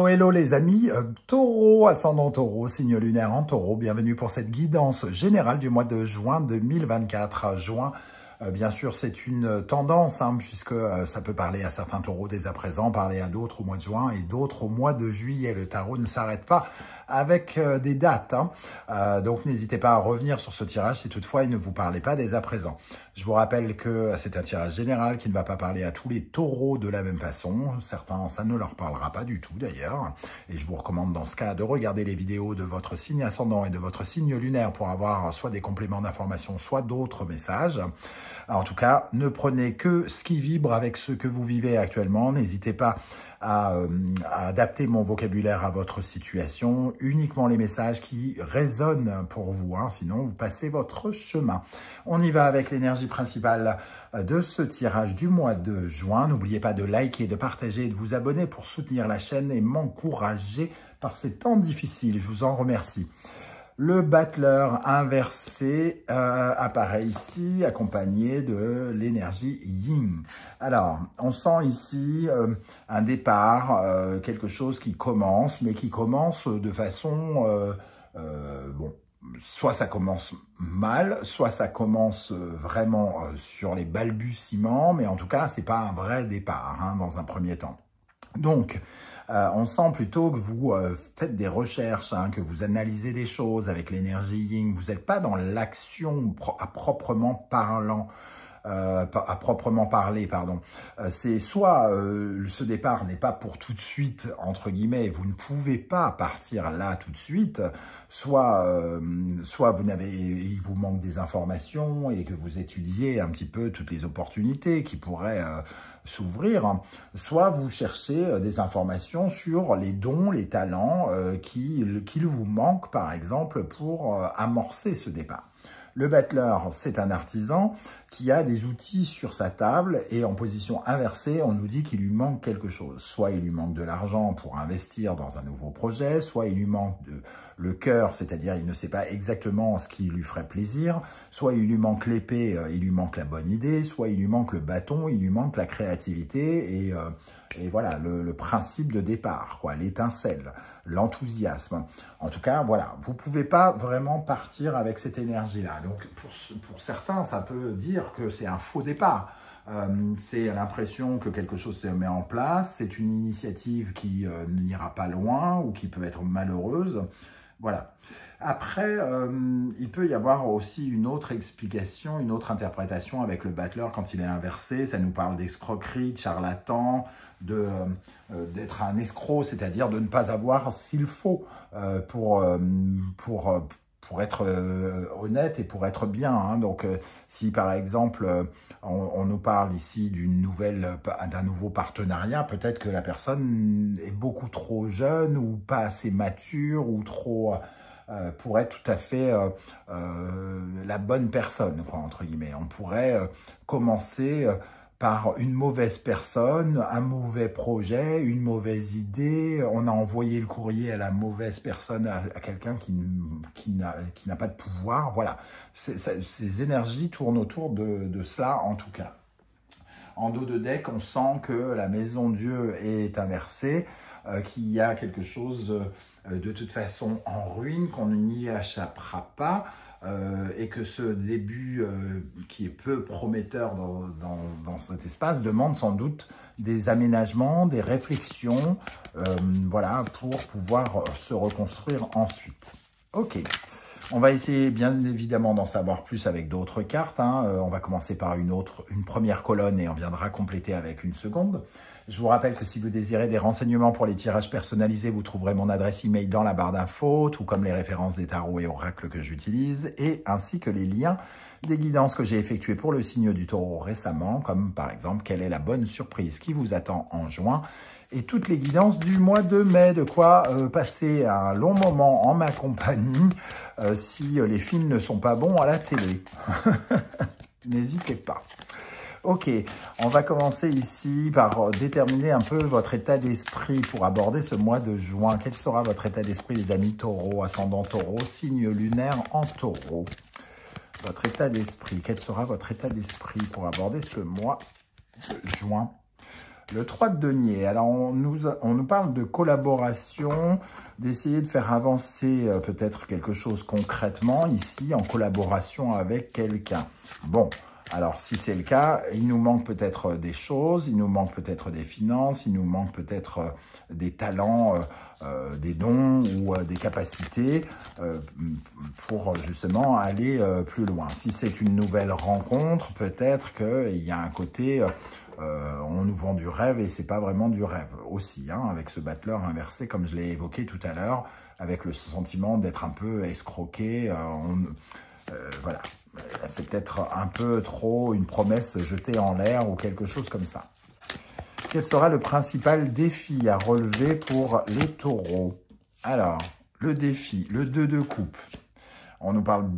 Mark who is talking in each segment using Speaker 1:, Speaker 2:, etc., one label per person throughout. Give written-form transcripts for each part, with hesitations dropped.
Speaker 1: Hello les amis, Taureau, ascendant Taureau, signe lunaire en Taureau, bienvenue pour cette guidance générale du mois de juin 2024. Juin, bien sûr, c'est une tendance, puisque ça peut parler à certains taureaux dès à présent, parler à d'autres au mois de juin et d'autres au mois de juillet. Le tarot ne s'arrête pas avec des dates, donc n'hésitez pas à revenir sur ce tirage si toutefois il ne vous parlait pas dès à présent. Je vous rappelle que c'est un tirage général qui ne va pas parler à tous les taureaux de la même façon. Certains, ça ne leur parlera pas du tout d'ailleurs. Et je vous recommande dans ce cas de regarder les vidéos de votre signe ascendant et de votre signe lunaire pour avoir soit des compléments d'information, soit d'autres messages. En tout cas, ne prenez que ce qui vibre avec ce que vous vivez actuellement. N'hésitez pas à adapter mon vocabulaire à votre situation, uniquement les messages qui résonnent pour vous, sinon vous passez votre chemin. On y va avec l'énergie principale de ce tirage du mois de juin. N'oubliez pas de liker, de partager et de vous abonner pour soutenir la chaîne et m'encourager par ces temps difficiles. Je vous en remercie. Le battleur inversé apparaît ici, accompagné de l'énergie yin. Alors, on sent ici un départ, quelque chose qui commence, mais qui commence de façon... soit ça commence mal, soit ça commence vraiment sur les balbutiements, mais en tout cas, c'est pas un vrai départ dans un premier temps. Donc, on sent plutôt que vous faites des recherches, que vous analysez des choses avec l'énergie yin. Vous n'êtes pas dans l'action à proprement parlant. C'est soit ce départ n'est pas pour tout de suite, entre guillemets, vous ne pouvez pas partir là tout de suite, soit il vous manque des informations et que vous étudiez un petit peu toutes les opportunités qui pourraient s'ouvrir, soit vous cherchez des informations sur les dons, les talents qu'il vous manque, par exemple, pour amorcer ce départ. Le battleur, c'est un artisan qui a des outils sur sa table et en position inversée, on nous dit qu'il lui manque quelque chose. Soit il lui manque de l'argent pour investir dans un nouveau projet, soit il lui manque le cœur, c'est-à-dire il ne sait pas exactement ce qui lui ferait plaisir, soit il lui manque l'épée, il lui manque la bonne idée, soit il lui manque le bâton, il lui manque la créativité et voilà, le principe de départ, l'étincelle, l'enthousiasme. En tout cas, voilà, vous ne pouvez pas vraiment partir avec cette énergie-là. Donc, pour certains, ça peut dire que c'est un faux départ. C'est l'impression que quelque chose se met en place, c'est une initiative qui n'ira pas loin ou qui peut être malheureuse. Voilà. Après, il peut y avoir aussi une autre explication, une autre interprétation avec le battleur quand il est inversé. Ça nous parle d'escroquerie, de charlatan, d'être un escroc, c'est-à-dire de ne pas avoir ce qu'il faut pour être honnête et pour être bien. Donc, si par exemple, on nous parle ici d'un nouveau partenariat, peut-être que la personne est beaucoup trop jeune ou pas assez mature ou trop... pour être tout à fait la bonne personne, entre guillemets. On pourrait commencer par une mauvaise personne, un mauvais projet, une mauvaise idée. On a envoyé le courrier à la mauvaise personne, à quelqu'un qui n'a pas de pouvoir. Voilà, ces énergies tournent autour de cela en tout cas. En dos de deck, on sent que la maison Dieu est inversée, qu'il y a quelque chose de toute façon en ruine, qu'on n'y échappera pas, et que ce début qui est peu prometteur dans cet espace demande sans doute des aménagements, des réflexions, voilà, pour pouvoir se reconstruire ensuite. Ok. On va essayer bien évidemment d'en savoir plus avec d'autres cartes. On va commencer par une première colonne et on viendra compléter avec une seconde. Je vous rappelle que si vous désirez des renseignements pour les tirages personnalisés, vous trouverez mon adresse email dans la barre d'infos, tout comme les références des tarots et oracles que j'utilise, et ainsi que les liens des guidances que j'ai effectuées pour le signe du taureau récemment, comme par exemple quelle est la bonne surprise qui vous attend en juin, et toutes les guidances du mois de mai, de quoi passer un long moment en ma compagnie si les films ne sont pas bons à la télé. N'hésitez pas. Ok, on va commencer ici par déterminer un peu votre état d'esprit pour aborder ce mois de juin. Quel sera votre état d'esprit, les amis taureaux, ascendant taureau, signe lunaire en taureau? Votre état d'esprit, quel sera votre état d'esprit pour aborder ce mois de juin? Le 3 de denier, alors on nous parle de collaboration, d'essayer de faire avancer peut-être quelque chose concrètement ici, en collaboration avec quelqu'un. Bon, alors si c'est le cas, il nous manque peut-être des choses, il nous manque peut-être des finances, il nous manque peut-être des talents, des dons ou des capacités pour justement aller plus loin. Si c'est une nouvelle rencontre, peut-être qu'il y a un côté... on nous vend du rêve et c'est pas vraiment du rêve aussi, hein, avec ce battleur inversé comme je l'ai évoqué tout à l'heure, avec le sentiment d'être un peu escroqué. Voilà, c'est peut-être un peu trop une promesse jetée en l'air ou quelque chose comme ça. Quel sera le principal défi à relever pour les taureaux? Alors, le défi, le 2 de coupe. On nous parle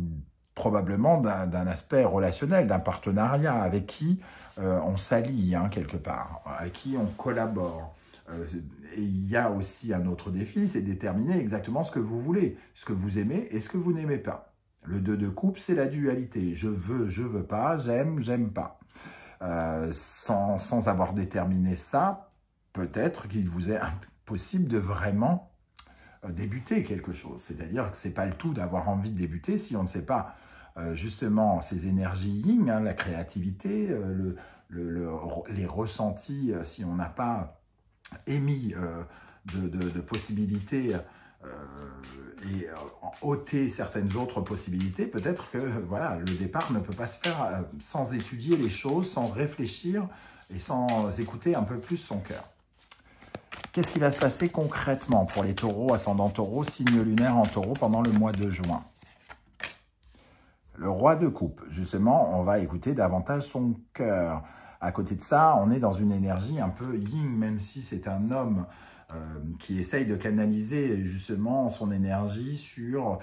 Speaker 1: probablement d'un aspect relationnel, d'un partenariat avec qui on s'allie hein, quelque part, avec qui on collabore. Et il y a aussi un autre défi, c'est déterminer exactement ce que vous voulez, ce que vous aimez et ce que vous n'aimez pas. Le 2 de coupe, c'est la dualité. Je veux pas, j'aime pas. Sans avoir déterminé ça, peut-être qu'il vous est impossible de vraiment débuter quelque chose. C'est-à-dire que ce n'est pas le tout d'avoir envie de débuter si on ne sait pas justement ces énergies yin, hein, la créativité, les ressentis, si on n'a pas émis de possibilités et ôter certaines autres possibilités, peut-être que voilà, le départ ne peut pas se faire sans étudier les choses, sans réfléchir et sans écouter un peu plus son cœur. Qu'est-ce qui va se passer concrètement pour les taureaux, ascendant taureau, signe lunaire en taureau pendant le mois de juin? Le roi de coupe, justement, on va écouter davantage son cœur. À côté de ça, on est dans une énergie un peu yin, même si c'est un homme qui essaye de canaliser justement son énergie sur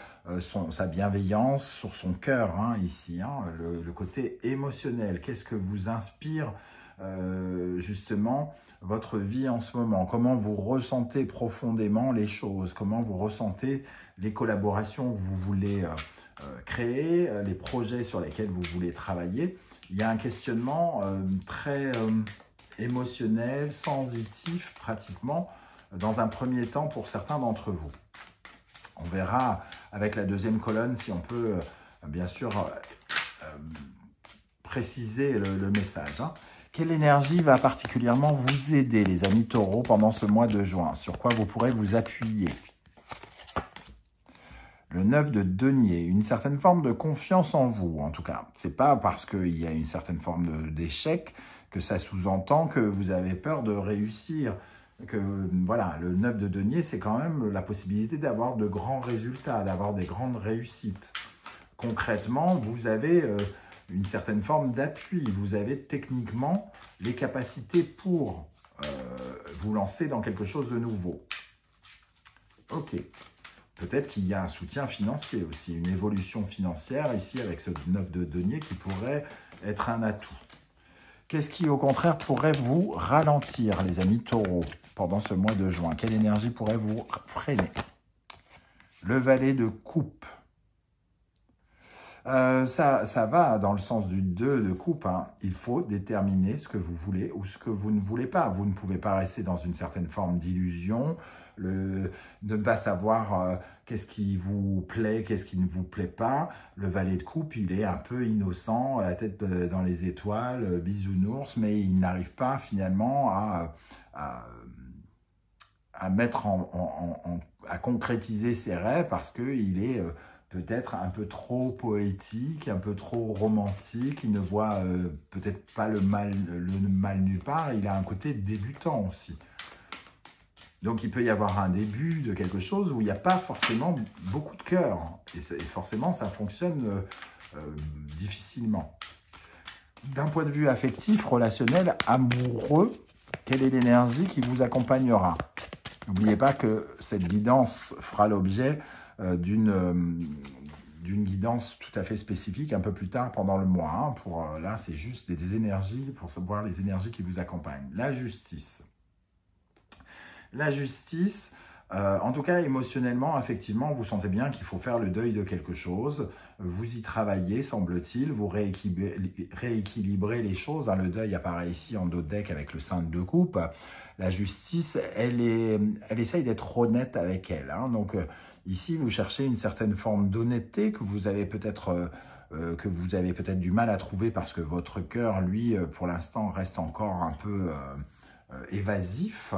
Speaker 1: sa bienveillance, sur son cœur, hein, ici, hein, le côté émotionnel. Qu'est-ce que vous inspire justement votre vie en ce moment? Comment vous ressentez profondément les choses? Comment vous ressentez les collaborations que vous voulez créer, les projets sur lesquels vous voulez travailler? Il y a un questionnement très émotionnel, sensitif pratiquement, dans un premier temps pour certains d'entre vous. On verra avec la deuxième colonne si on peut bien sûr préciser le message. Hein. Quelle énergie va particulièrement vous aider, les amis taureaux, pendant ce mois de juin? Sur quoi vous pourrez vous appuyer? Le 9 de denier, une certaine forme de confiance en vous, en tout cas. Ce n'est pas parce qu'il y a une certaine forme d'échec que ça sous-entend que vous avez peur de réussir. Que voilà, le 9 de denier, c'est quand même la possibilité d'avoir de grands résultats, d'avoir des grandes réussites. Concrètement, vous avez une certaine forme d'appui. Vous avez techniquement les capacités pour vous lancer dans quelque chose de nouveau. Ok. Peut-être qu'il y a un soutien financier aussi, une évolution financière ici avec ce 9 de denier qui pourrait être un atout. Qu'est-ce qui, au contraire, pourrait vous ralentir, les amis taureaux, pendant ce mois de juin? Quelle énergie pourrait vous freiner? Le valet de coupe. Ça va dans le sens du 2 de coupe. Hein. Il faut déterminer ce que vous voulez ou ce que vous ne voulez pas. Vous ne pouvez pas rester dans une certaine forme d'illusion, de ne pas savoir qu'est-ce qui vous plaît, qu'est-ce qui ne vous plaît pas. Le valet de coupe, il est un peu innocent, la tête dans les étoiles, bisounours, mais il n'arrive pas finalement à mettre à concrétiser ses rêves parce qu'il est peut-être un peu trop poétique, un peu trop romantique, il ne voit peut-être pas le mal nulle part, il a un côté débutant aussi. Donc il peut y avoir un début de quelque chose où il n'y a pas forcément beaucoup de cœur, et forcément ça fonctionne difficilement. D'un point de vue affectif, relationnel, amoureux, quelle est l'énergie qui vous accompagnera? N'oubliez pas que cette guidance fera l'objet d'une guidance tout à fait spécifique un peu plus tard pendant le mois. Hein, là, c'est juste des énergies pour savoir les énergies qui vous accompagnent. La justice. La justice, En tout cas, émotionnellement, effectivement, vous sentez bien qu'il faut faire le deuil de quelque chose. Vous y travaillez, semble-t-il, vous rééquilibrez les choses. Hein. Le deuil apparaît ici en dos de deck avec le 5 de coupe. La justice, elle essaye d'être honnête avec elle. Hein. Donc ici, vous cherchez une certaine forme d'honnêteté que vous avez peut-être du mal à trouver parce que votre cœur, lui, pour l'instant, reste encore un peu évasif.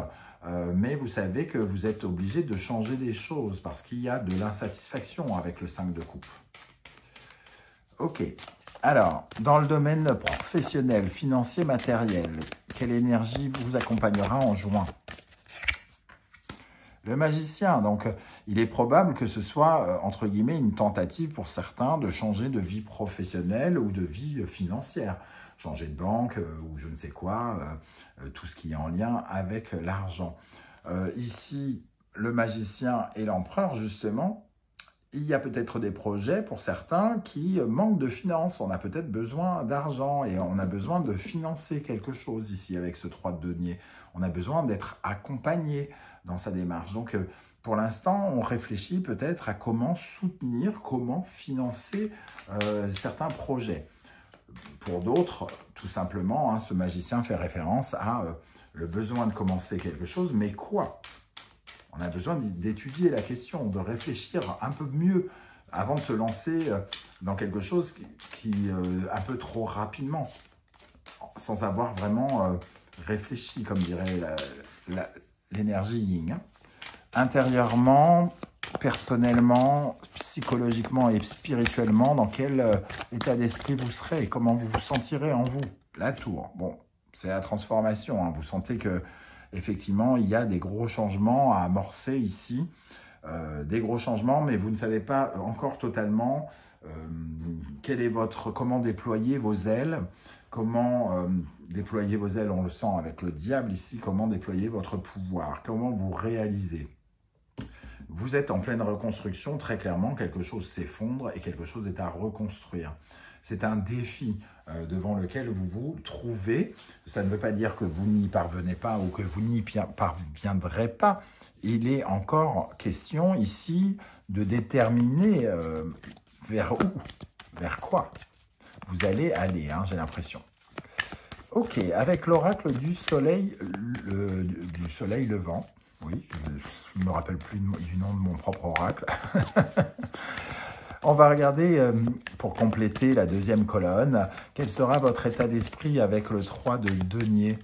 Speaker 1: Mais vous savez que vous êtes obligé de changer des choses parce qu'il y a de l'insatisfaction avec le 5 de coupe. Ok. Alors, dans le domaine professionnel, financier, matériel, quelle énergie vous accompagnera en juin? Le magicien, donc il est probable que ce soit, entre guillemets, une tentative pour certains de changer de vie professionnelle ou de vie financière. Changer de banque ou je ne sais quoi, tout ce qui est en lien avec l'argent. Ici, le magicien et l'empereur, justement, il y a peut-être des projets pour certains qui manquent de finances. On a peut-être besoin d'argent et on a besoin de financer quelque chose ici avec ce 3 de denier. On a besoin d'être accompagné dans sa démarche. Donc, pour l'instant, on réfléchit peut-être à comment soutenir, comment financer certains projets. Pour d'autres, tout simplement, hein, ce magicien fait référence à le besoin de commencer quelque chose, mais quoi? On a besoin d'étudier la question, de réfléchir un peu mieux avant de se lancer dans quelque chose qui un peu trop rapidement, sans avoir vraiment réfléchi, comme dirait l'énergie yin. Hein. Intérieurement, personnellement, psychologiquement et spirituellement, dans quel état d'esprit vous serez et comment vous vous sentirez en vous. La tour, bon, c'est la transformation. Hein. Vous sentez que effectivement, il y a des gros changements à amorcer ici. Des gros changements, mais vous ne savez pas encore totalement comment déployer vos ailes. Comment déployer vos ailes, on le sent avec le diable ici, comment déployer votre pouvoir, comment vous réaliser. Vous êtes en pleine reconstruction, très clairement, quelque chose s'effondre et quelque chose est à reconstruire. C'est un défi devant lequel vous vous trouvez. Ça ne veut pas dire que vous n'y parvenez pas ou que vous n'y parviendrez pas. Il est encore question ici de déterminer vers où, vers quoi vous allez aller, hein, j'ai l'impression. Ok, avec l'oracle du soleil levant. Oui, je ne me rappelle plus du nom de mon propre oracle. On va regarder, pour compléter la deuxième colonne, quel sera votre état d'esprit avec le 3 de denier.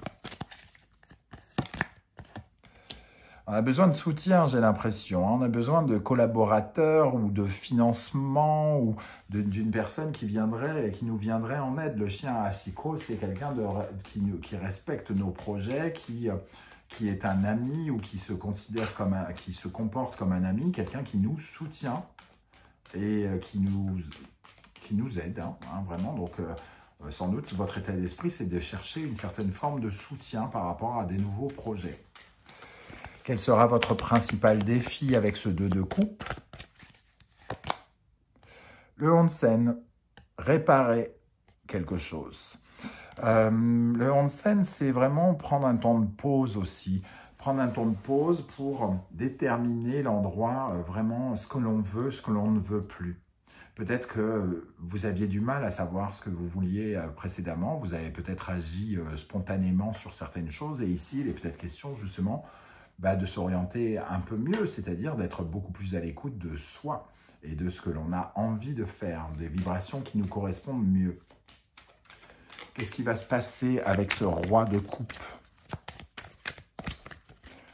Speaker 1: On a besoin de soutien, j'ai l'impression. On a besoin de collaborateurs ou de financement ou d'une personne qui nous viendrait en aide. Le chien assicot, c'est quelqu'un qui respecte nos projets, qui est un ami ou qui se comporte comme un ami, quelqu'un qui nous soutient et qui nous aide, hein, vraiment. Donc, sans doute, votre état d'esprit, c'est de chercher une certaine forme de soutien par rapport à des nouveaux projets. Quel sera votre principal défi avec ce 2 de coupe? Le onsen, réparer quelque chose. Le onsen, c'est vraiment prendre un temps de pause aussi. Prendre un temps de pause pour déterminer l'endroit, vraiment ce que l'on veut, ce que l'on ne veut plus. Peut-être que vous aviez du mal à savoir ce que vous vouliez précédemment. Vous avez peut-être agi spontanément sur certaines choses. Et ici, il est peut-être question justement de s'orienter un peu mieux, c'est-à-dire d'être beaucoup plus à l'écoute de soi et de ce que l'on a envie de faire, des vibrations qui nous correspondent mieux. Qu'est-ce qui va se passer avec ce roi de coupe?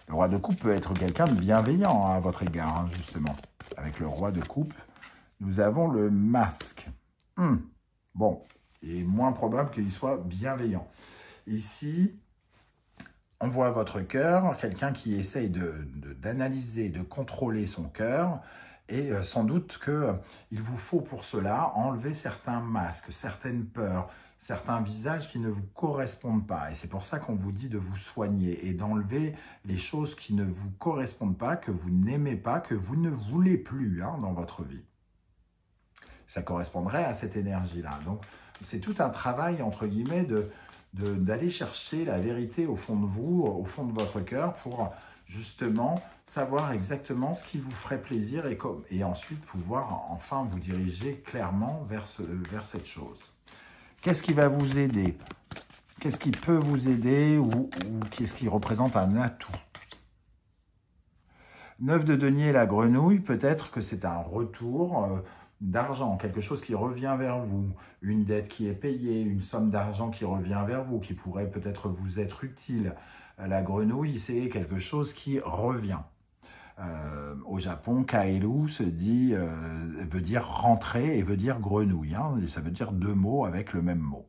Speaker 1: Le roi de coupe peut être quelqu'un de bienveillant à votre égard, hein, justement. Avec le roi de coupe, nous avons le masque. Bon, il est moins probable qu'il soit bienveillant. Ici, on voit votre cœur, quelqu'un qui essaye d'analyser, de contrôler son cœur. Et sans doute qu'il vous faut pour cela enlever certains masques, certaines peurs, certains visages qui ne vous correspondent pas. Et c'est pour ça qu'on vous dit de vous soigner et d'enlever les choses qui ne vous correspondent pas, que vous n'aimez pas, que vous ne voulez plus dans votre vie. Ça correspondrait à cette énergie-là. Donc, c'est tout un travail, entre guillemets, d'aller chercher la vérité au fond de vous, au fond de votre cœur, pour justement savoir exactement ce qui vous ferait plaisir et ensuite pouvoir enfin vous diriger clairement vers cette chose. Qu'est-ce qui va vous aider? Qu'est-ce qui peut vous aider ou qu'est-ce qui représente un atout? 9 de denier, la grenouille, peut-être que c'est un retour d'argent, quelque chose qui revient vers vous, une dette qui est payée, une somme d'argent qui revient vers vous, qui pourrait peut-être vous être utile. La grenouille, c'est quelque chose qui revient. Au Japon, kaeru veut dire rentrer et veut dire grenouille. Hein, et ça veut dire deux mots avec le même mot.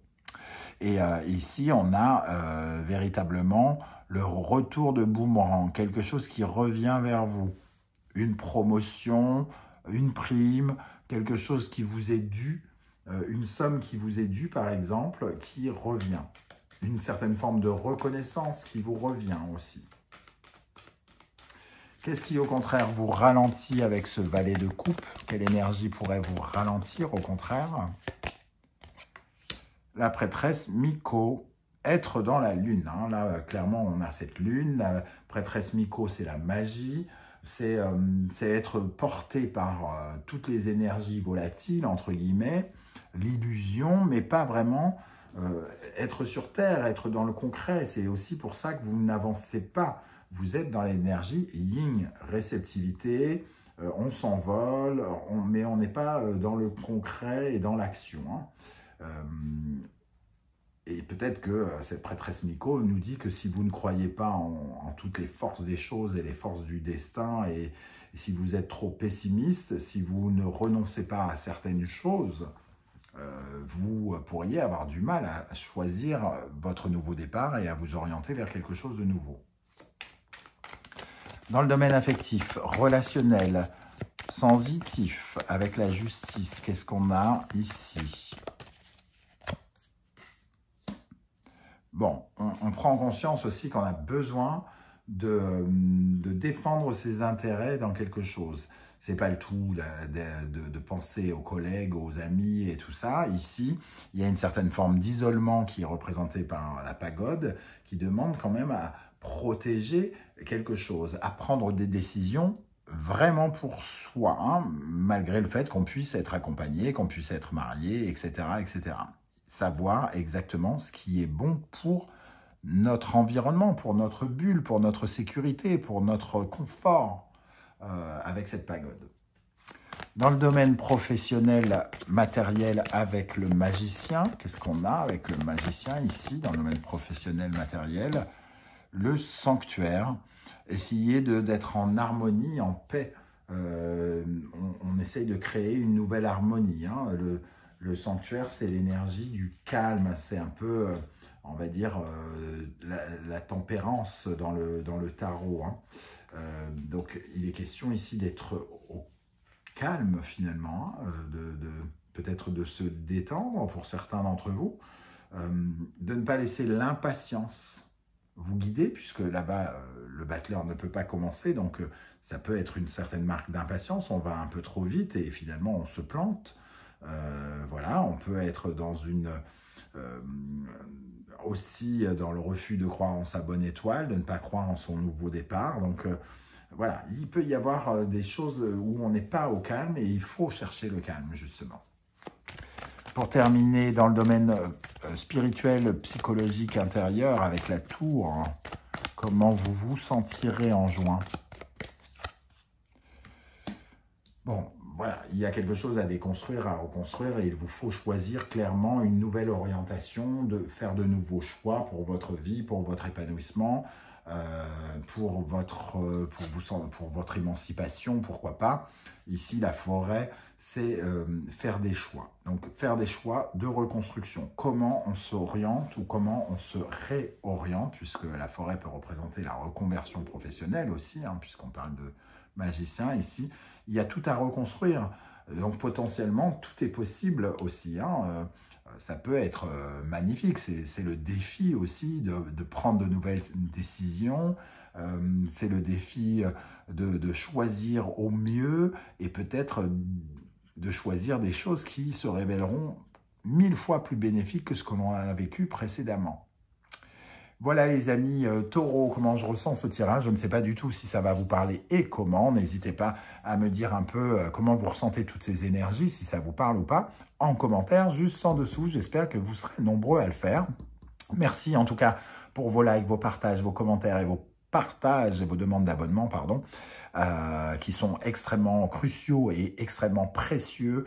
Speaker 1: Et ici, on a véritablement le retour de boomerang, quelque chose qui revient vers vous. Une promotion, une prime, quelque chose qui vous est dû, une somme qui vous est due, par exemple, qui revient. Une certaine forme de reconnaissance qui vous revient aussi. Qu'est-ce qui, au contraire, vous ralentit avec ce valet de coupe? Quelle énergie pourrait vous ralentir, au contraire? La prêtresse Miko, être dans la lune. Hein. Là, clairement, on a cette lune. La prêtresse Miko, c'est la magie. C'est être porté par toutes les énergies volatiles, entre guillemets, l'illusion, mais pas vraiment être sur Terre, être dans le concret. C'est aussi pour ça que vous n'avancez pas. Vous êtes dans l'énergie yin, réceptivité, on s'envole, mais on n'est pas dans le concret et dans l'action. Hein. Et peut-être que cette prêtresse Miko nous dit que si vous ne croyez pas en toutes les forces des choses et les forces du destin, et si vous êtes trop pessimiste, si vous ne renoncez pas à certaines choses, vous pourriez avoir du mal à choisir votre nouveau départ et à vous orienter vers quelque chose de nouveau. Dans le domaine affectif, relationnel, sensitif, avec la justice, qu'est-ce qu'on a ici? Bon, on prend conscience aussi qu'on a besoin de défendre ses intérêts dans quelque chose. C'est pas le tout de penser aux collègues, aux amis et tout ça. Ici, il y a une certaine forme d'isolement qui est représentée par la pagode, qui demande quand même à protéger quelque chose, à prendre des décisions vraiment pour soi, hein, malgré le fait qu'on puisse être accompagné, qu'on puisse être marié, etc., etc. Savoir exactement ce qui est bon pour notre environnement, pour notre bulle, pour notre sécurité, pour notre confort avec cette pagode. Dans le domaine professionnel, matériel avec le magicien, qu'est-ce qu'on a avec le magicien ici, dans le domaine professionnel matériel? Le sanctuaire, essayer d'être en harmonie, en paix. On essaye de créer une nouvelle harmonie. Hein. Le sanctuaire, c'est l'énergie du calme, c'est un peu, on va dire, la tempérance dans le tarot. Hein. Donc, il est question ici d'être au calme, finalement, hein, peut-être de se détendre pour certains d'entre vous, de ne pas laisser l'impatience vous guider, puisque là-bas, le battleur ne peut pas commencer, donc ça peut être une certaine marque d'impatience, on va un peu trop vite et finalement on se plante. Voilà, on peut être dans aussi dans le refus de croire en sa bonne étoile, de ne pas croire en son nouveau départ. Donc voilà, il peut y avoir des choses où on n'est pas au calme et il faut chercher le calme, justement. Pour terminer, dans le domaine spirituel, psychologique, intérieur, avec la tour, hein, comment vous vous sentirez en juin? Bon, voilà, il y a quelque chose à déconstruire, à reconstruire, et il vous faut choisir clairement une nouvelle orientation, de faire de nouveaux choix pour votre vie, pour votre épanouissement, pour votre émancipation, pourquoi pas. Ici, la forêt, c'est faire des choix. Donc, faire des choix de reconstruction. Comment on s'oriente ou comment on se réoriente, puisque la forêt peut représenter la reconversion professionnelle aussi, hein, puisqu'on parle de magicien ici. Il y a tout à reconstruire. Donc, potentiellement, tout est possible aussi. Hein. Ça peut être magnifique. C'est le défi aussi de prendre de nouvelles décisions. C'est le défi de choisir au mieux et peut-être de choisir des choses qui se révéleront 1000 fois plus bénéfiques que ce que l'on a vécu précédemment. Voilà les amis taureaux, comment je ressens ce tirage. Je ne sais pas du tout si ça va vous parler et comment. N'hésitez pas à me dire un peu comment vous ressentez toutes ces énergies, si ça vous parle ou pas, en commentaire, juste en dessous. J'espère que vous serez nombreux à le faire. Merci en tout cas pour vos likes, vos partages, vos commentaires et vos partages et vos demandes d'abonnement, pardon, qui sont extrêmement cruciaux et extrêmement précieux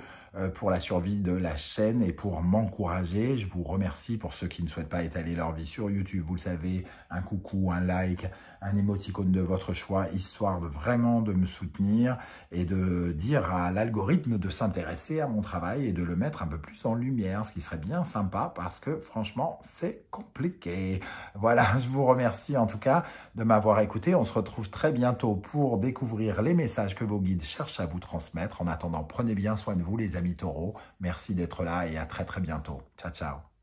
Speaker 1: pour la survie de la chaîne et pour m'encourager. Je vous remercie pour ceux qui ne souhaitent pas étaler leur vie sur YouTube. Vous le savez, un coucou, un like, un émoticône de votre choix, histoire de vraiment de me soutenir et de dire à l'algorithme de s'intéresser à mon travail et de le mettre un peu plus en lumière, ce qui serait bien sympa parce que franchement, c'est compliqué. Voilà, je vous remercie en tout cas de m'avoir écouté. On se retrouve très bientôt pour découvrir les messages que vos guides cherchent à vous transmettre. En attendant, prenez bien soin de vous les amis taureaux. Merci d'être là et à très bientôt. Ciao, ciao.